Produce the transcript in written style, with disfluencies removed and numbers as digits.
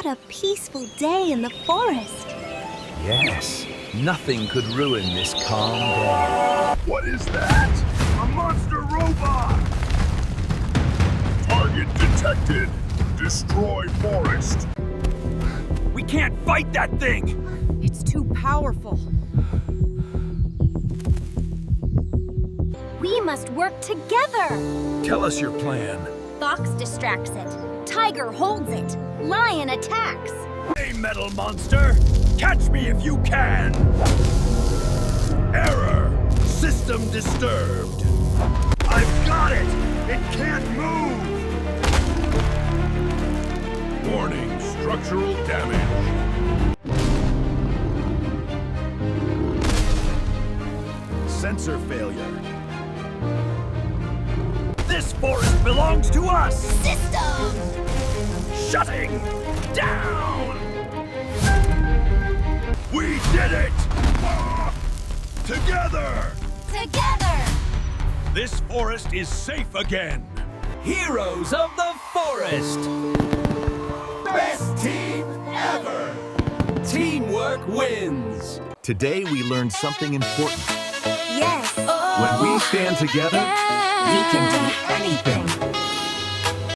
What a peaceful day in the forest. Yes, nothing could ruin this calm day. What is that? A monster robot! Target detected. Destroy forest. We can't fight that thing! It's too powerful. We must work together. Tell us your plan. Fox distracts it. Tiger holds it. Lion attacks. Hey, metal monster! Catch me if you can! Error! System disturbed. I've got it! It can't move! Warning, structural damage. Sensor failure. This forest belongs to us! System! Shutting down! We did it! Together! Together! This forest is safe again! Heroes of the forest! Best team ever! Teamwork wins! Today we learned something important. Yes. When we stand together, we can do anything.